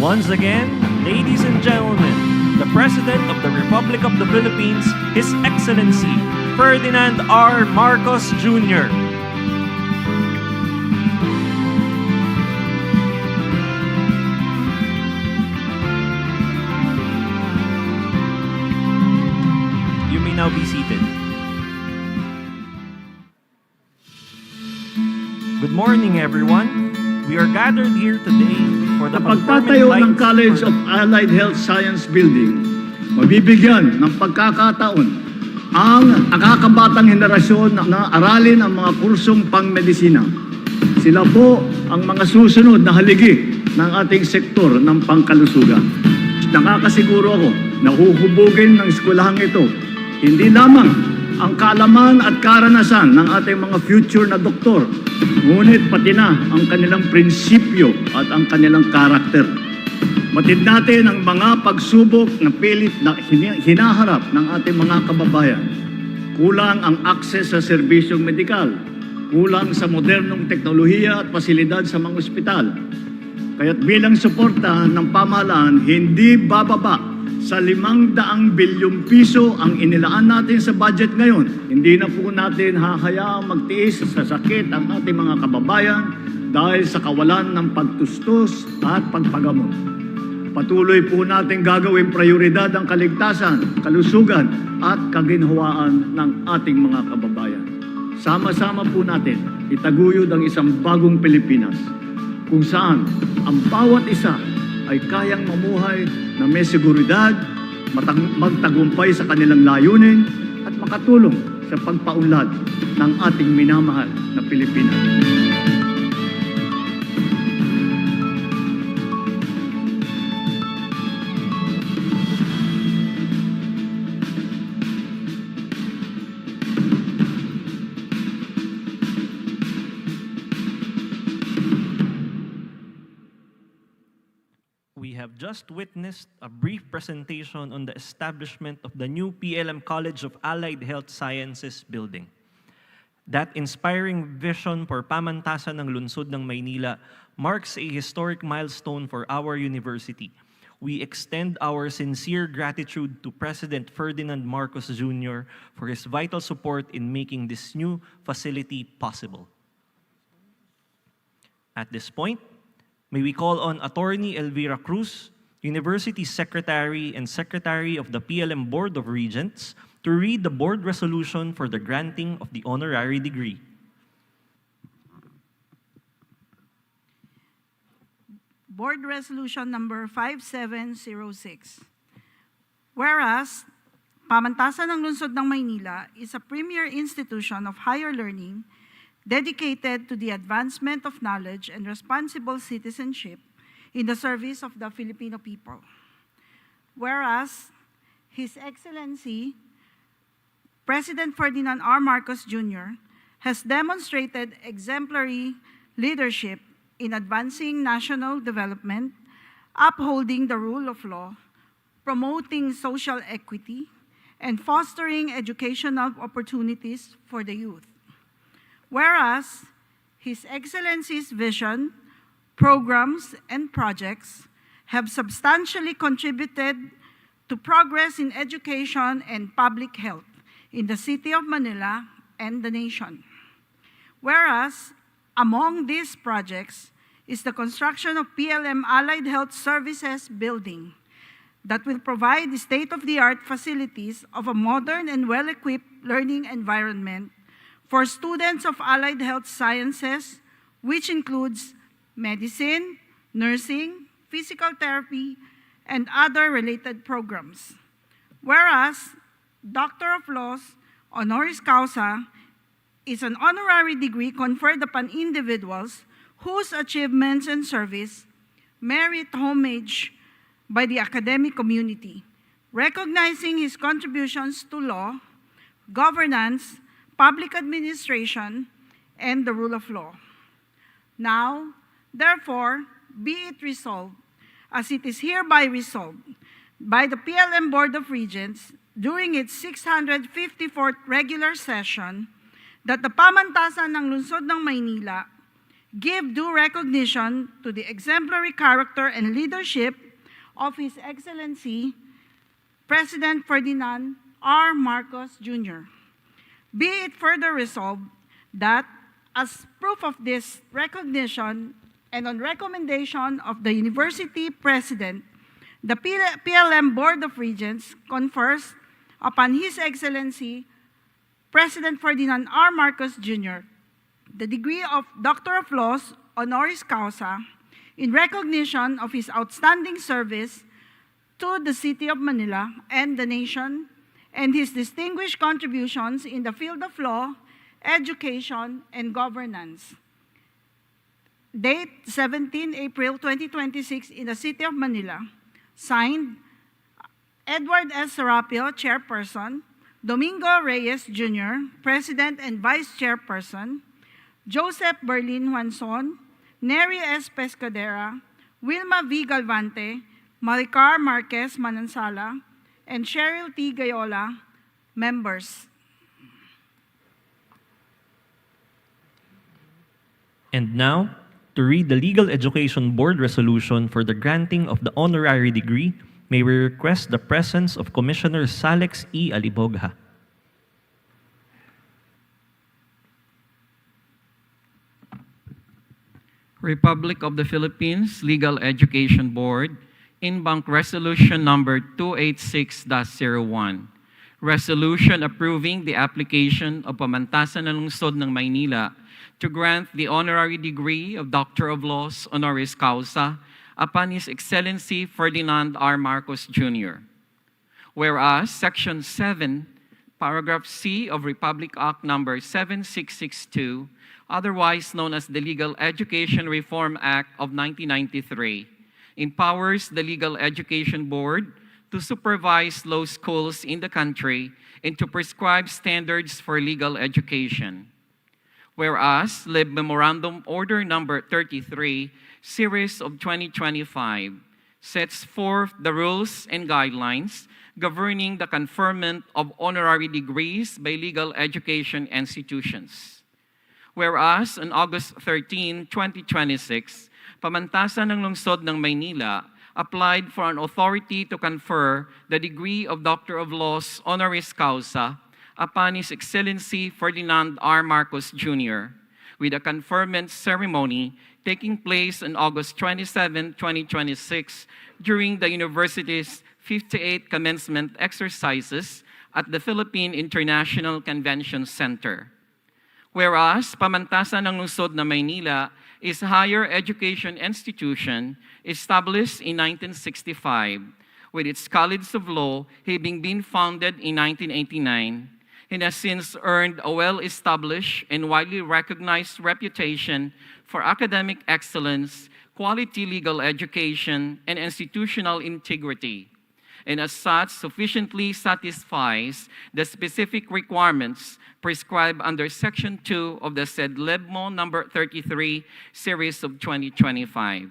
Once again, ladies and gentlemen, the President of the Republic of the Philippines, His Excellency Ferdinand R. Marcos Jr. You may now be seated. Good morning, everyone. We are gathered here today for the pagtatayo ng College of Allied Health Science Building, mabibigyan ng pagkakataon ang nakakabatang henerasyon na aralin ang mga kursong pangmedisina. Sila po ang mga susunod na haligi ng ating sektor ng pangkalusugan. Nakakasiguro ako na huhubugin ng eskwelahang ito hindi lamang ang kaalaman at karanasan ng ating mga future na doktor, ngunit pati na ang kanilang prinsipyo at ang kanilang karakter. Matid natin ang mga pagsubok na pilit na hinaharap ng ating mga kababayan. Kulang ang akses sa serbisyong medikal, kulang sa modernong teknolohiya at pasilidad sa mga ospital. Kaya't bilang suporta ng pamahalaan, hindi bababa sa 500 bilyong piso ang inilaan natin sa budget ngayon. Hindi na po natin hahayaang magtiis sa sakit ang ating mga kababayan dahil sa kawalan ng pagtustos at pagpagamot. Patuloy po natin gagawing prioridad ang kaligtasan, kalusugan at kaginhawaan ng ating mga kababayan. Sama-sama po natin itaguyod ang isang bagong Pilipinas kung saan ang bawat isa ay kayang mamuhay na may seguridad, magtagumpay sa kanilang layunin at makatulong sa pagpaunlad ng ating minamahal na Pilipinas. We have just witnessed a brief presentation on the establishment of the new PLM College of Allied Health Sciences building. That inspiring vision for pamantasan ng lungsod ng Maynila marks a historic milestone for our university. We extend our sincere gratitude to President Ferdinand Marcos Jr. for his vital support in making this new facility possible. At this point, may we call on Attorney Elvira Cruz, University Secretary and Secretary of the PLM Board of Regents, to read the board resolution for the granting of the honorary degree. Board Resolution number 5706. Whereas, Pamantasan ng Lungsod ng Maynila is a premier institution of higher learning dedicated to the advancement of knowledge and responsible citizenship in the service of the Filipino people. Whereas, His Excellency, President Ferdinand R. Marcos Jr. has demonstrated exemplary leadership in advancing national development, upholding the rule of law, promoting social equity, and fostering educational opportunities for the youth. Whereas, His Excellency's vision, programs, and projects have substantially contributed to progress in education and public health in the city of Manila and the nation. Whereas, among these projects is the construction of PLM Allied Health Services building that will provide state-of-the-art facilities of a modern and well-equipped learning environment for students of allied health sciences, which includes medicine, nursing, physical therapy, and other related programs. Whereas, Doctor of Laws, honoris causa, is an honorary degree conferred upon individuals whose achievements and service merit homage by the academic community, recognizing his contributions to law, governance, public administration, and the rule of law. Now, therefore, be it resolved, as it is hereby resolved, by the PLM Board of Regents during its 654th regular session, that the Pamantasan ng Lungsod ng Maynila give due recognition to the exemplary character and leadership of His Excellency President Ferdinand R. Marcos Jr. Be it further resolved that, as proof of this recognition and on recommendation of the University President, the PLM Board of Regents confers upon His Excellency President Ferdinand R. Marcos Jr. the degree of Doctor of Laws honoris causa in recognition of his outstanding service to the City of Manila and the nation, and his distinguished contributions in the field of law, education, and governance. Date 17 April 2026 in the City of Manila. Signed, Edward S. Serapio, Chairperson, Domingo Reyes Jr., President and Vice Chairperson, Joseph Berlin Juanson, Neri S. Pescadera, Wilma V. Galvante, Maricar Marquez Manansala, and Cheryl T. Gayola, members. And now, to read the Legal Education Board resolution for the granting of the honorary degree, may we request the presence of Commissioner Salex E. Alibogha. Republic of the Philippines Legal Education Board, in-bank resolution number 286-01. Resolution approving the application of Pamantasan ng Lungsod ng Maynila to grant the honorary degree of Doctor of Laws honoris causa upon His Excellency Ferdinand R. Marcos Jr. Whereas Section 7, Paragraph C of Republic Act Number 7662, otherwise known as the Legal Education Reform Act of 1993, empowers the Legal Education Board to supervise law schools in the country and to prescribe standards for legal education. Whereas Lib Memorandum Order Number 33, Series of 2025, sets forth the rules and guidelines governing the conferment of honorary degrees by legal education institutions. Whereas on August 13, 2026, Pamantasan ng Lungsod ng Maynila applied for an authority to confer the degree of Doctor of Laws honoris causa upon His Excellency Ferdinand R. Marcos Jr., with a conferment ceremony taking place on August 27, 2026, during the university's 58th commencement exercises at the Philippine International Convention Center. Whereas Pamantasan ng Lungsod ng Maynila is a higher education institution established in 1965, with its College of Law having been founded in 1989, and has since earned a well-established and widely recognized reputation for academic excellence, quality legal education, and institutional integrity, and as such sufficiently satisfies the specific requirements prescribed under Section 2 of the said LEBMO number 33, Series of 2025.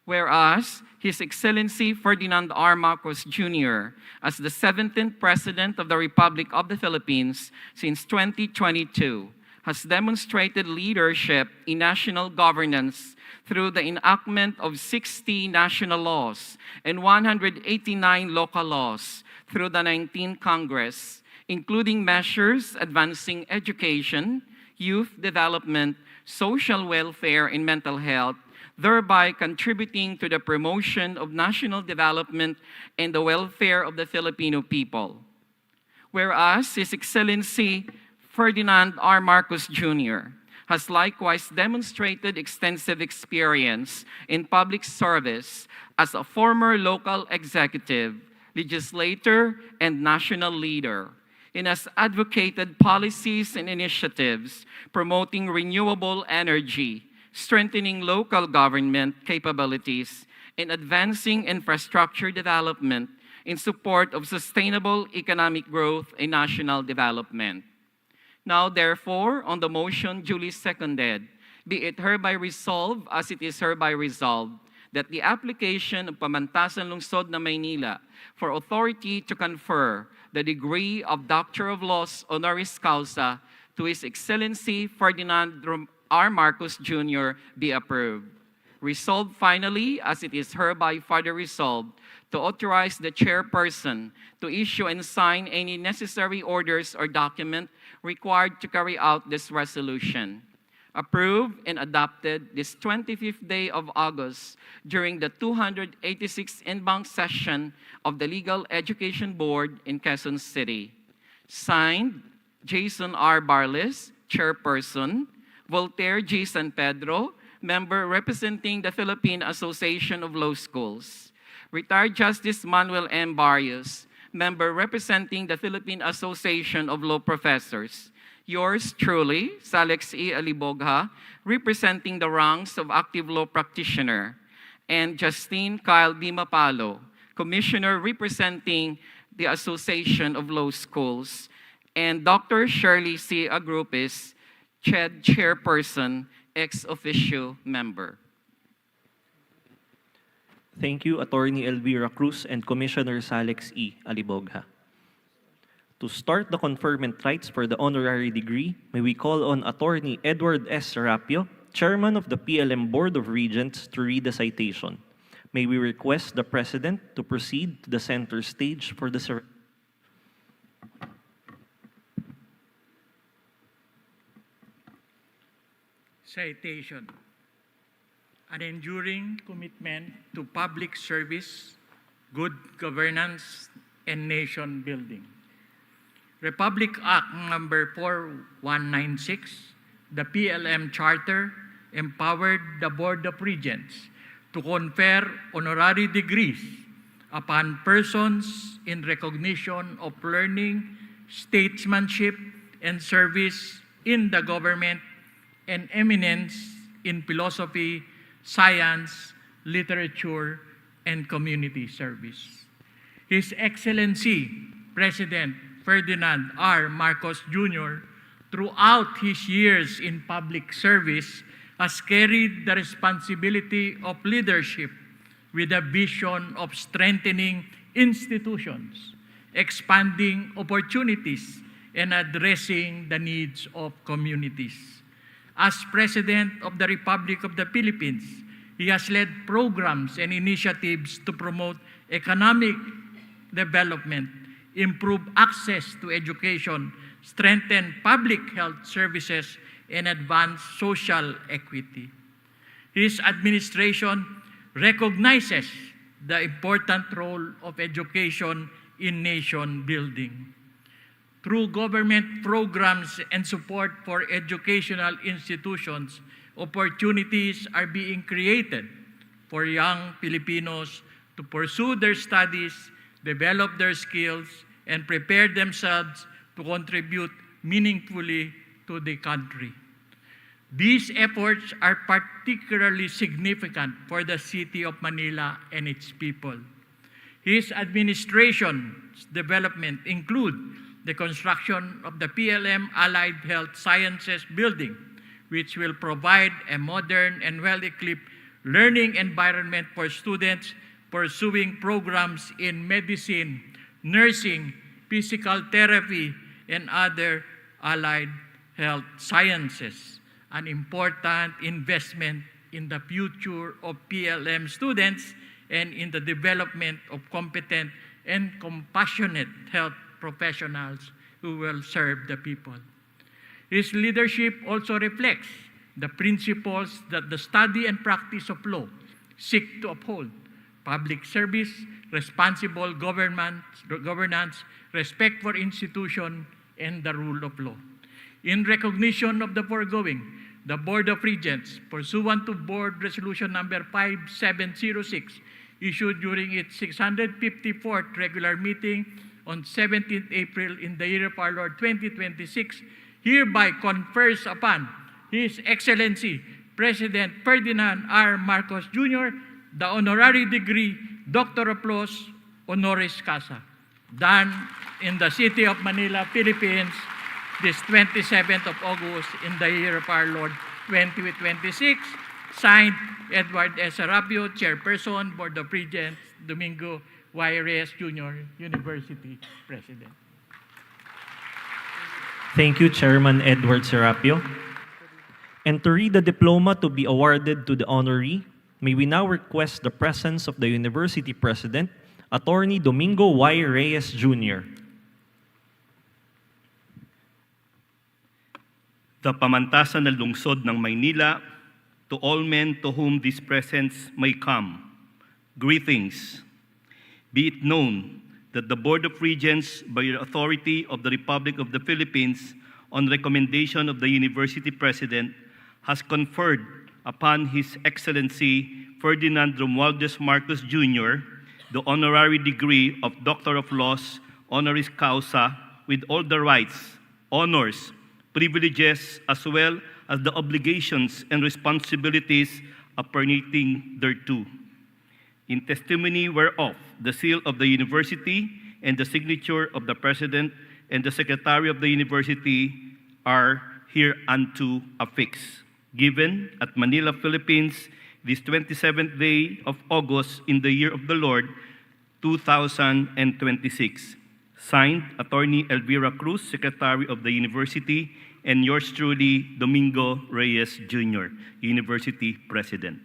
Whereas His Excellency Ferdinand R. Marcos Jr., as the 17th President of the Republic of the Philippines since 2022, has demonstrated leadership in national governance through the enactment of 60 national laws and 189 local laws through the 19th Congress, including measures advancing education, youth development, social welfare, and mental health, thereby contributing to the promotion of national development and the welfare of the Filipino people. Whereas His Excellency Ferdinand R. Marcos Jr. has likewise demonstrated extensive experience in public service as a former local executive, legislator, and national leader, and has advocated policies and initiatives promoting renewable energy, strengthening local government capabilities, and advancing infrastructure development in support of sustainable economic growth and national development. Now, therefore, on the motion duly seconded, be it hereby resolved as it is hereby resolved that the application of Pamantasan Lungsod ng Maynila for authority to confer the degree of Doctor of Laws honoris causa to His Excellency Ferdinand R. Marcos Jr. be approved. Resolved finally, as it is hereby further resolved, to authorize the chairperson to issue and sign any necessary orders or document required to carry out this resolution. Approved and adopted this 25th day of August during the 286th in-bank session of the Legal Education Board in Quezon City. Signed, Jason R. Barles, Chairperson, Voltaire G. San Pedro, Member representing the Philippine Association of Law Schools. Retired Justice Manuel M. Barrios, Member representing the Philippine Association of Law Professors. Yours truly, Salex E. Alibogha, representing the ranks of active law practitioner. And Justine Kyle B. Mapalo, Commissioner representing the Association of Law Schools. And Dr. Shirley C. Agrupis, CHED Chairperson, ex officio member. Thank you, Attorney Elvira Cruz and Commissioner Salex E. Alibogha. To start the conferment rights for the honorary degree, may we call on Attorney Edward S. Serapio, Chairman of the PLM Board of Regents, to read the citation. May we request the President to proceed to the center stage for the ceremony. Citation: an enduring commitment to public service, good governance, and nation building. Republic Act Number 4196, the PLM Charter, empowered the Board of Regents to confer honorary degrees upon persons in recognition of learning, statesmanship, and service in the government, and eminence in philosophy, science, literature, and community service. His Excellency, President Ferdinand R. Marcos Jr., throughout his years in public service, has carried the responsibility of leadership with a vision of strengthening institutions, expanding opportunities, and addressing the needs of communities. As President of the Republic of the Philippines, he has led programs and initiatives to promote economic development, improve access to education, strengthen public health services, and advance social equity. His administration recognizes the important role of education in nation building. Through government programs and support for educational institutions, opportunities are being created for young Filipinos to pursue their studies, develop their skills, and prepare themselves to contribute meaningfully to the country. These efforts are particularly significant for the city of Manila and its people. His administration's development include the construction of the PLM Allied Health Sciences Building, which will provide a modern and well-equipped learning environment for students pursuing programs in medicine, nursing, physical therapy, and other allied health sciences, an important investment in the future of PLM students and in the development of competent and compassionate health professionals who will serve the people. His leadership also reflects the principles that the study and practice of law seek to uphold: public service, responsible governance, respect for institution, and the rule of law. In recognition of the foregoing, the Board of Regents, pursuant to Board Resolution Number 5706, issued during its 654th regular meeting on 17th April in the year of our Lord 2026, hereby confers upon His Excellency President Ferdinand R. Marcos Jr. the honorary degree Doctor of Laws honoris causa, done in the city of Manila, Philippines, this 27th of August in the year of our Lord 2026. Signed, Edward S. Serapio, Chairperson, Board of Regents, Domingo Y. Reyes Jr., University President. Thank you, Chairman Edward Serapio. And to read the diploma to be awarded to the honoree, may we now request the presence of the University President, Attorney Domingo Y. Reyes Jr. The pamantasan ng lungsod ng Maynila, to all men to whom these presents may come, greetings. Be it known that the Board of Regents, by the authority of the Republic of the Philippines, on recommendation of the University President, has conferred upon His Excellency Ferdinand Romualdez Marcos Jr. the honorary degree of Doctor of Laws, honoris causa, with all the rights, honors, privileges, as well as the obligations and responsibilities appurnating thereto. In testimony whereof, the seal of the university and the signature of the President and the Secretary of the University are hereunto affixed. Given at Manila, Philippines, this 27th day of August in the year of the Lord, 2026. Signed, Attorney Elvira Cruz, Secretary of the University, and yours truly, Domingo Reyes Jr., University President.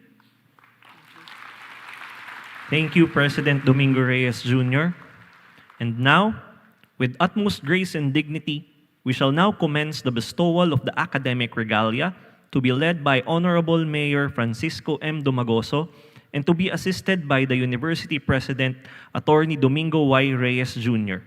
Thank you, President Domingo Reyes Jr. And now, with utmost grace and dignity, we shall now commence the bestowal of the academic regalia to be led by Honorable Mayor Francisco M. Dumagoso and to be assisted by the University President, Attorney Domingo Y. Reyes Jr.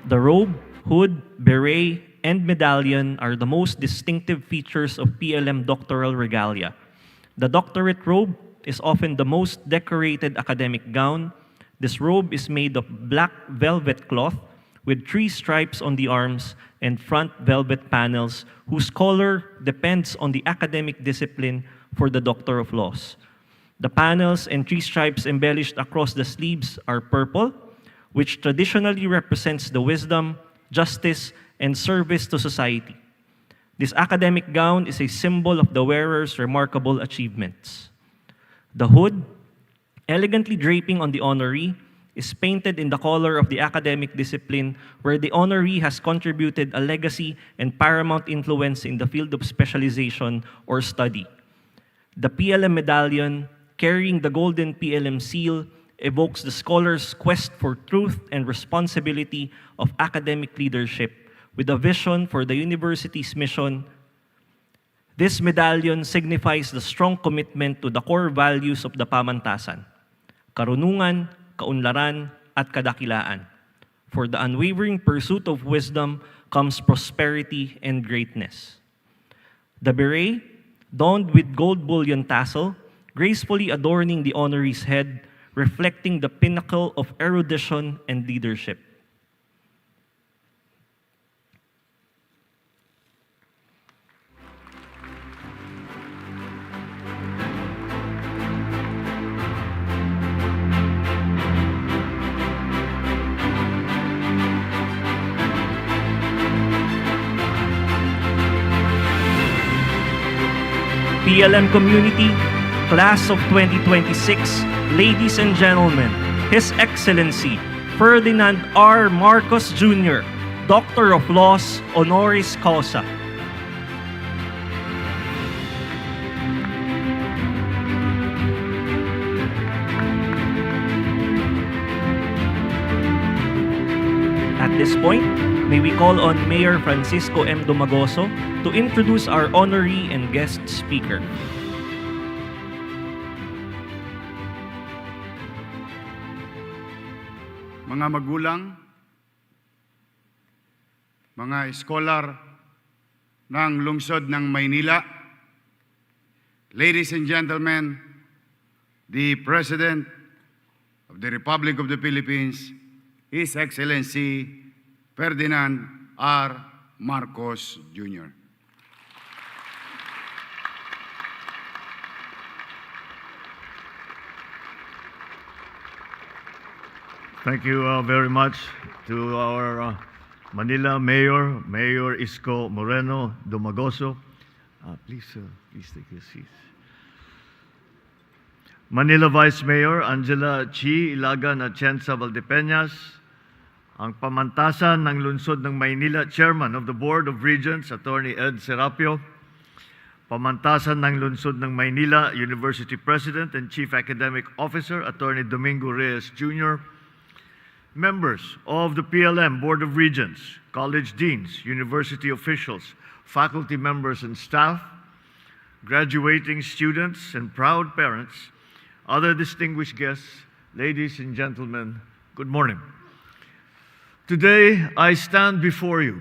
The robe, hood, beret, and medallion are the most distinctive features of PLM doctoral regalia. The doctorate robe is often the most decorated academic gown. This robe is made of black velvet cloth with 3 stripes on the arms and front velvet panels whose color depends on the academic discipline for the Doctor of Laws. The panels and 3 stripes embellished across the sleeves are purple, which traditionally represents the wisdom, justice, and service to society. This academic gown is a symbol of the wearer's remarkable achievements. The hood, elegantly draping on the honoree, is painted in the color of the academic discipline where the honoree has contributed a legacy and paramount influence in the field of specialization or study. The PLM medallion, carrying the golden PLM seal, evokes the scholar's quest for truth and responsibility of academic leadership with a vision for the university's mission. This medallion signifies the strong commitment to the core values of the pamantasan: karunungan, kaunlaran, at kadakilaan. For the unwavering pursuit of wisdom comes prosperity and greatness. The beret, donned with gold bullion tassel, gracefully adorning the honoree's head, reflecting the pinnacle of erudition and leadership. PLM community, class of 2026, ladies and gentlemen, His Excellency Ferdinand R. Marcos Jr., Doctor of Laws, honoris causa. At this point, may we call on Mayor Francisco M. Dumagoso to introduce our honoree and guest speaker. Mga magulang, mga scholar ng lungsod ng Maynila, ladies and gentlemen, the President of the Republic of the Philippines, His Excellency Ferdinand R. Marcos Jr. Thank you very much to our Manila Mayor, Mayor Isko Moreno Dumagoso. Please take your seats. Manila Vice Mayor Angela Chi Ilagan Atienza Valdepeñas, ang pamantasan ng Lungsod ng Maynila, Chairman of the Board of Regents, Attorney Ed Serapio, pamantasan ng Lungsod ng Maynila, University President and Chief Academic Officer, Attorney Domingo Reyes Jr., members of the PLM Board of Regents, college deans, university officials, faculty members and staff, graduating students and proud parents, other distinguished guests, ladies and gentlemen, good morning. Today, I stand before you,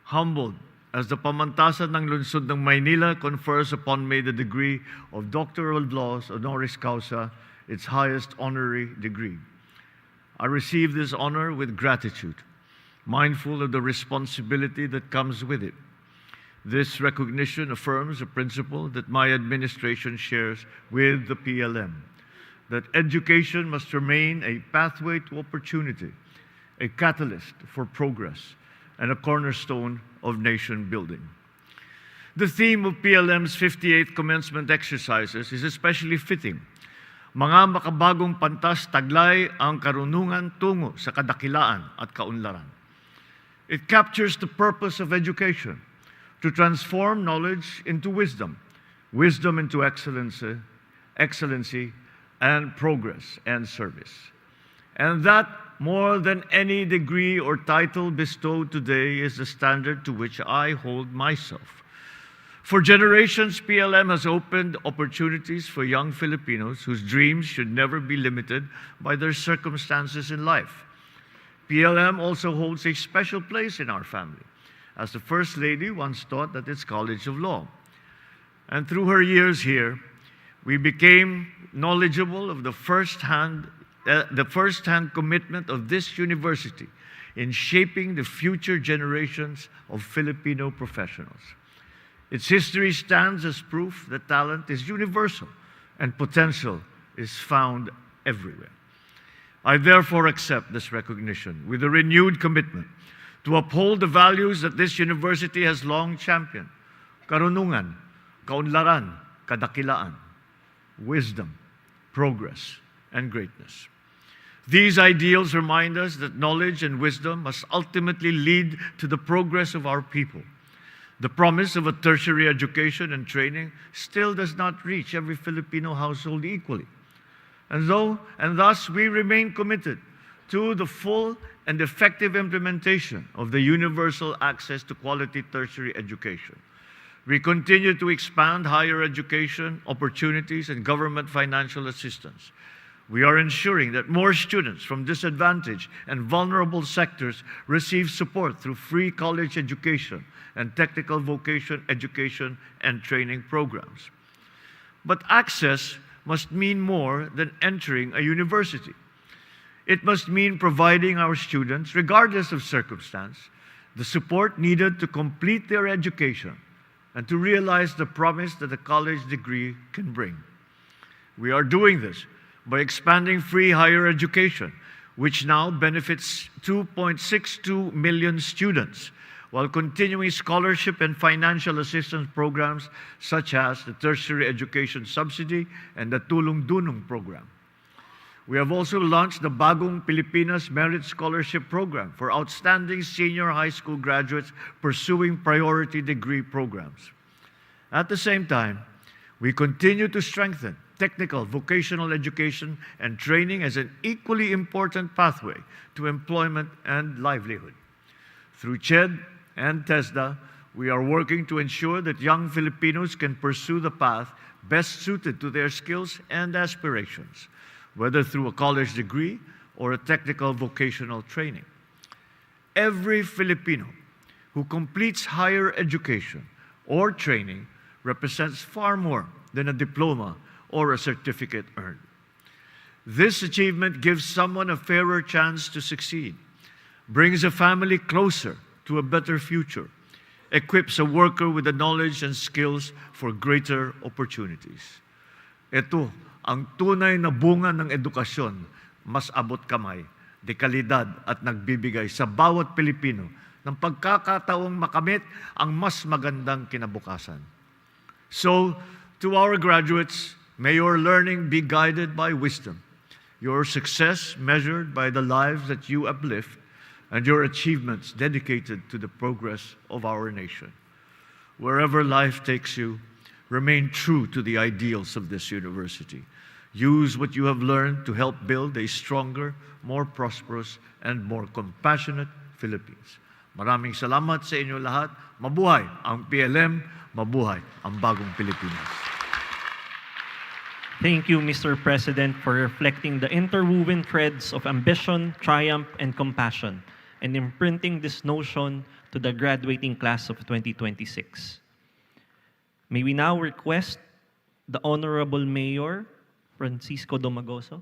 humbled as the pamantasan ng Lungsod ng Maynila confers upon me the degree of Doctor of Laws, honoris causa, its highest honorary degree. I receive this honor with gratitude, mindful of the responsibility that comes with it. This recognition affirms a principle that my administration shares with the PLM, that education must remain a pathway to opportunity, a catalyst for progress, and a cornerstone of nation building. The theme of PLM's 58th commencement exercises is especially fitting. Mga makabagong pantas taglay ang karunungan tungo sa kadakilaan at kaunlaran. It captures the purpose of education, to transform knowledge into wisdom, wisdom into excellency, and progress and service. And that, more than any degree or title bestowed today, is the standard to which I hold myself. For generations, PLM has opened opportunities for young Filipinos whose dreams should never be limited by their circumstances in life. PLM also holds a special place in our family, as the First Lady once taught at its College of Law. And through her years here, we became knowledgeable of the first-hand commitment of this university in shaping the future generations of Filipino professionals. Its history stands as proof that talent is universal and potential is found everywhere. I therefore accept this recognition with a renewed commitment to uphold the values that this university has long championed: karunungan, kaunlaran, kadakilaan, wisdom, progress, and greatness. These ideals remind us that knowledge and wisdom must ultimately lead to the progress of our people. The promise of a tertiary education and training still does not reach every Filipino household equally. And thus we remain committed to the full and effective implementation of the universal access to quality tertiary education. We continue to expand higher education opportunities and government financial assistance. We are ensuring that more students from disadvantaged and vulnerable sectors receive support through free college education and technical vocation education and training programs. But access must mean more than entering a university. It must mean providing our students, regardless of circumstance, the support needed to complete their education and to realize the promise that a college degree can bring. We are doing this by expanding free higher education, which now benefits 2.62 million students, while continuing scholarship and financial assistance programs such as the Tertiary Education Subsidy and the Tulong Dunong program. We have also launched the Bagong Pilipinas Merit Scholarship Program for outstanding senior high school graduates pursuing priority degree programs. At the same time, we continue to strengthen technical vocational education and training as an equally important pathway to employment and livelihood. Through CHED and TESDA, we are working to ensure that young Filipinos can pursue the path best suited to their skills and aspirations, whether through a college degree or a technical vocational training. Every Filipino who completes higher education or training represents far more than a diploma or a certificate earned. This achievement gives someone a fairer chance to succeed, brings a family closer to a better future, equips a worker with the knowledge and skills for greater opportunities. Ito ang tunay na bunga ng edukasyon, mas abot kamay, dekalidad at nagbibigay sa bawat Pilipino ng pagkakataong makamit ang mas magandang kinabukasan. So, to our graduates, may your learning be guided by wisdom, your success measured by the lives that you uplift, and your achievements dedicated to the progress of our nation. Wherever life takes you, remain true to the ideals of this university. Use what you have learned to help build a stronger, more prosperous, and more compassionate Philippines. Maraming salamat sa inyo lahat. Mabuhay ang PLM, mabuhay ang bagong Pilipinas. Thank you, Mr. President, for reflecting the interwoven threads of ambition, triumph, and compassion, and imprinting this notion to the graduating class of 2026. May we now request the Honorable Mayor Francisco Domagoso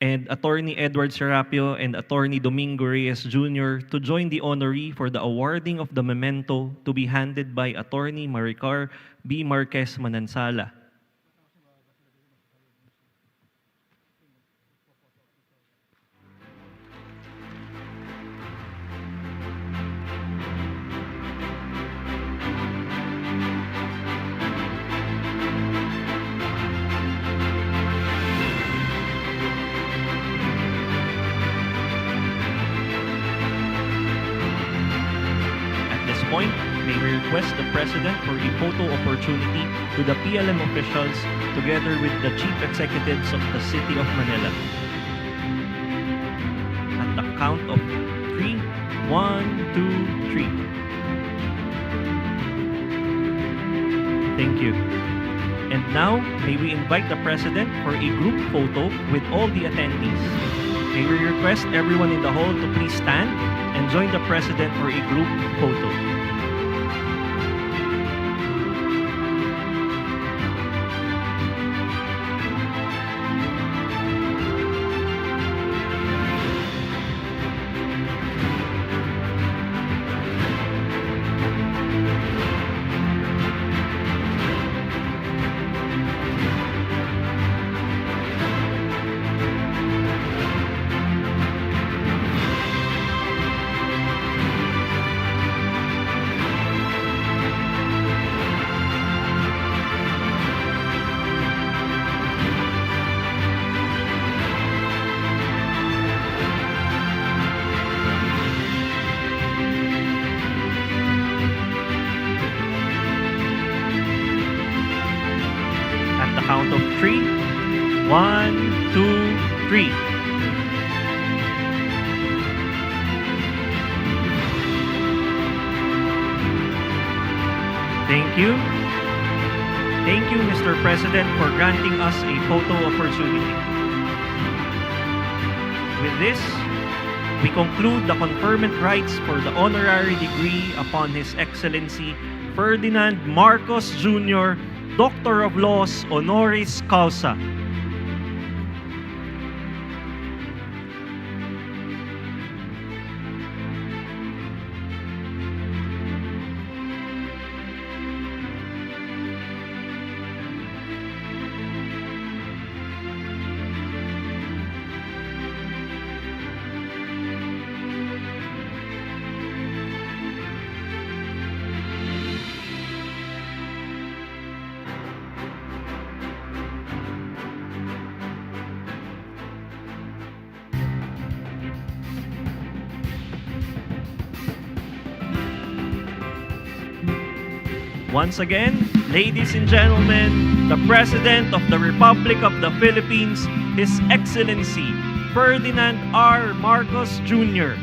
and Attorney Edward Serapio and Attorney Domingo Reyes Jr. to join the honoree for the awarding of the memento to be handed by Attorney Maricar B. Marquez Manansala. Point, may we request the President for a photo opportunity with the PLM officials together with the Chief Executives of the City of Manila. At the count of 3, 1, 2, 3. Thank you. And now, may we invite the President for a group photo with all the attendees. May we request everyone in the hall to please stand and join the President for a group photo. Count of 3. 1, 2, 3. Thank you. Thank you, Mr. President, for granting us a photo opportunity. With this, we conclude the conferment rites for the honorary degree upon His Excellency Ferdinand Marcos Jr., Doctor of Laws, honoris causa. Once again, ladies and gentlemen, the President of the Republic of the Philippines, His Excellency Ferdinand R. Marcos Jr.,